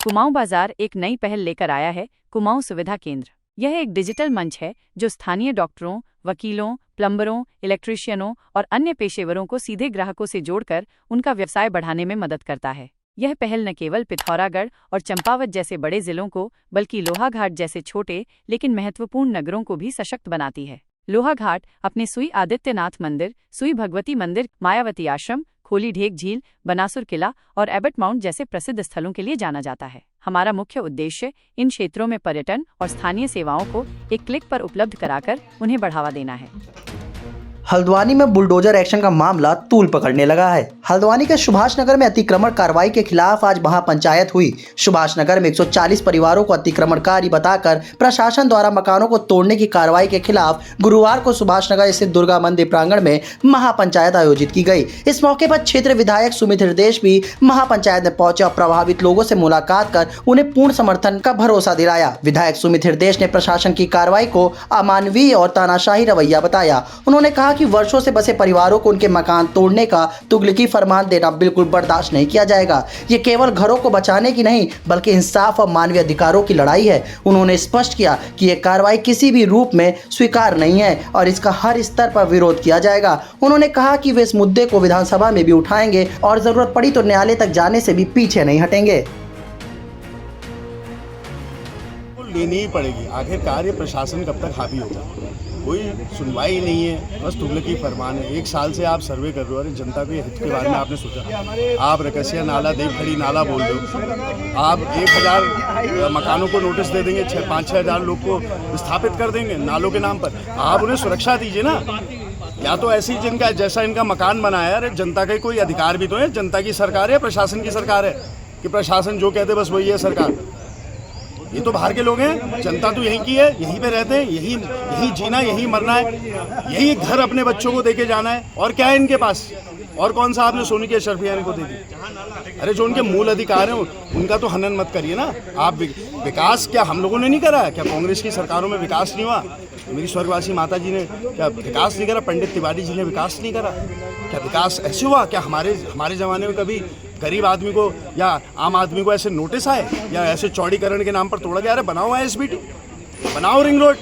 कुमाऊं बाजार एक नई पहल लेकर आया है, कुमाऊं सुविधा केंद्र। यह एक डिजिटल मंच है जो स्थानीय डॉक्टरों, वकीलों, प्लम्बरों, इलेक्ट्रीशियनों और अन्य पेशेवरों को सीधे ग्राहकों से जोड़कर उनका व्यवसाय बढ़ाने में मदद करता है। यह पहल न केवल पिथौरागढ़ और चंपावत जैसे बड़े जिलों को, बल्कि लोहाघाट जैसे छोटे लेकिन महत्वपूर्ण नगरों को भी सशक्त बनाती है। लोहाघाट अपने सुई आदित्यनाथ मंदिर, सुई भगवती मंदिर, मायावती आश्रम, खोली ढेक झील, बनासुर किला और एबट माउंट जैसे प्रसिद्ध स्थलों के लिए जाना जाता है। हमारा मुख्य उद्देश्य इन क्षेत्रों में पर्यटन और स्थानीय सेवाओं को एक क्लिक पर उपलब्ध कराकर उन्हें बढ़ावा देना है। हल्द्वानी में बुलडोजर एक्शन का मामला तूल पकड़ने लगा है। हल्द्वानी के सुभाष नगर में अतिक्रमण कार्रवाई के खिलाफ आज महापंचायत हुई। सुभाष नगर में 140 परिवारों को अतिक्रमणकारी बताकर प्रशासन द्वारा मकानों को तोड़ने की कार्रवाई के खिलाफ गुरुवार को सुभाष नगर स्थित दुर्गा मंदिर प्रांगण में महापंचायत आयोजित की गई। इस मौके पर क्षेत्र विधायक सुमित हृदय भी महापंचायत में पहुंचे और प्रभावित लोगों से मुलाकात कर उन्हें पूर्ण समर्थन का भरोसा दिलाया। विधायक सुमित हृदय ने प्रशासन की कार्रवाई को अमानवीय और तानाशाही रवैया बताया। उन्होंने कहा कि वर्षों से बसे परिवारों को उनके मकान तोड़ने का तुगलकी फरमान देना बिल्कुल बर्दाश्त नहीं किया जाएगा। ये केवल घरों को बचाने की नहीं बल्कि इंसाफ और मानवीय अधिकारों की लड़ाई है। उन्होंने स्पष्ट किया कि ये कार्रवाई किसी भी रूप में स्वीकार नहीं है और इसका हर स्तर पर विरोध किया जाएगा। उन्होंने कहा कि वे इस मुद्दे को विधानसभा में भी उठाएंगे और जरूरत पड़ी तो न्यायालय तक जाने से भी पीछे नहीं हटेंगे। लेनी ही पड़ेगी। आखिरकार ये प्रशासन कब तक हावी होगा? कोई सुनवाई नहीं है, बस तुगलकी फरमान है। 1 साल से आप सर्वे कर रहे हो, अरे जनता के हित के बारे में आपने सोचा? आप रकसिया नाला, देवखड़ी नाला बोल रहे हो। आप 1000 मकानों को नोटिस दे देंगे, 5-6 हज़ार लोग को विस्थापित कर देंगे नालों के नाम पर। आप उन्हें सुरक्षा दीजिए ना। या तो ऐसी जिनका जैसा इनका मकान बनाया है, अरे जनता का कोई अधिकार भी तो है। जनता की सरकार है, प्रशासन की सरकार है कि प्रशासन जो कहते बस वही है सरकार? ये तो बाहर के लोग हैं, जनता तो यहीं की है, यहीं पे रहते हैं, यहीं जीना, यहीं मरना है, यही घर अपने बच्चों को देके जाना है। और क्या है इनके पास? और कौन सा आपने सोने की अशरफिया इनको दे दी? अरे जो उनके मूल अधिकार हैं उनका तो हनन मत करिए ना। आप विकास क्या हम लोगों ने नहीं करा? क्या कांग्रेस की सरकारों में विकास नहीं हुआ? मेरी स्वर्गवासी माता जी ने क्या विकास नहीं करा? पंडित तिवारी जी ने विकास नहीं करा? क्या विकास ऐसे हुआ? क्या हमारे ज़माने में कभी गरीब आदमी को या आम आदमी को ऐसे नोटिस आए या ऐसे चौड़ीकरण के नाम पर तोड़ा गया? अरे बनाओ SBT, बनाओ रिंग रोड।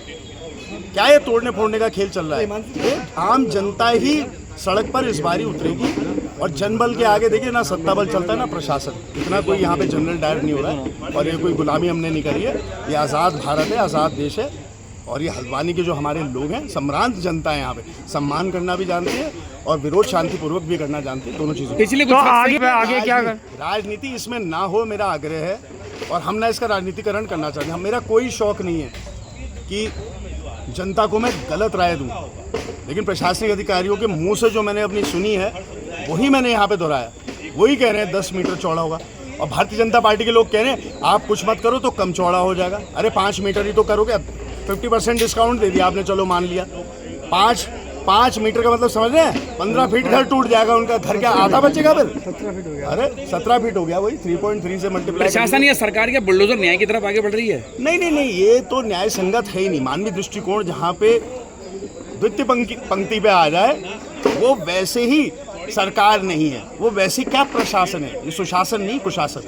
क्या ये तोड़ने फोड़ने का खेल चल रहा है? आम जनता ही सड़क पर इस बारी उतरेगी और जनबल के आगे देखिए ना सत्ता बल चलता है ना प्रशासन। इतना कोई यहाँ पे जनरल डायर नहीं हो रहा है और ये कोई गुलामी हमने नहीं करी है। ये आज़ाद भारत है, आज़ाद देश है और ये हल्द्वानी के जो हमारे लोग हैं, सम्रांत जनता है, यहाँ पे सम्मान करना भी जानती है और विरोध शांतिपूर्वक भी करना जानती है। दोनों चीज़ें। पिछले कुछ आगे क्या कर राजनीति इसमें ना हो, मेरा आग्रह है। और हम ना इसका राजनीतिकरण करना चाहते हैं। मेरा कोई शौक नहीं है कि जनता को मैं गलत राय दूं, लेकिन प्रशासनिक अधिकारियों के मुंह से जो मैंने अपनी सुनी है वही मैंने यहाँ पे दोहराया। वही कह रहे हैं 10 मीटर चौड़ा होगा और भारतीय जनता पार्टी के लोग कह रहे हैं आप कुछ मत करो तो कम चौड़ा हो जाएगा। अरे 5 मीटर ही तो करोगे। 50% डिस्काउंट दे दिया आपने, चलो मान लिया। 5 मीटर का मतलब समझ रहे हैं? 15 फीट घर टूट जाएगा उनका। घर क्या आधा बचेगा फिर? 17 फीट हो गया। अरे 17 फीट हो गया। वही 3.3 से मल्टीप्लाई। प्रशासन या सरकार क्या बुलडोजर न्याय की तरफ आगे बढ़ रही है? नहीं, ये तो न्याय संगत है ही नहीं। मानवीय दृष्टिकोण जहाँ पे द्वितीय पंक्ति पे आ जाए वो वैसे ही सरकार नहीं है, वो वैसी क्या प्रशासन है? ये सुशासन नहीं, कुशासन।